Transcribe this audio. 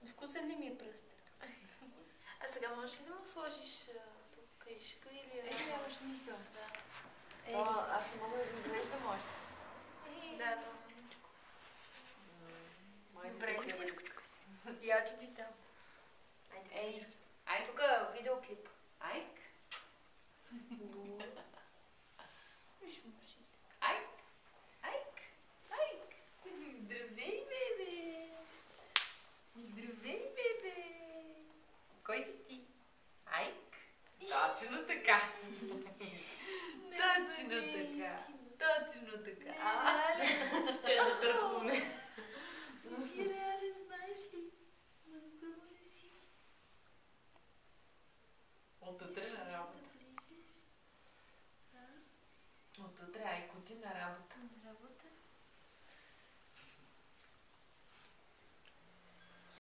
Вкусен ли ми е пръстен? А сега можеш ли да му сложиш тук каишка или... Няма смисъл. Да. Аз не мога да го изглеждам още. Да, много маничко. Добре, я ти там. Ей, Тук видеоклип. Айк. Виж мушите. Айк. Айк. Айк. Здравей, бебе! Здравей, бебе! Кой си ти? Айк. Точно така. Точно така. Точно така. Ще затъркваме. Не си реален, знаеш ли? Надълго ли си? От утре на работа. Да влизаш? От утре Айко ти на работа.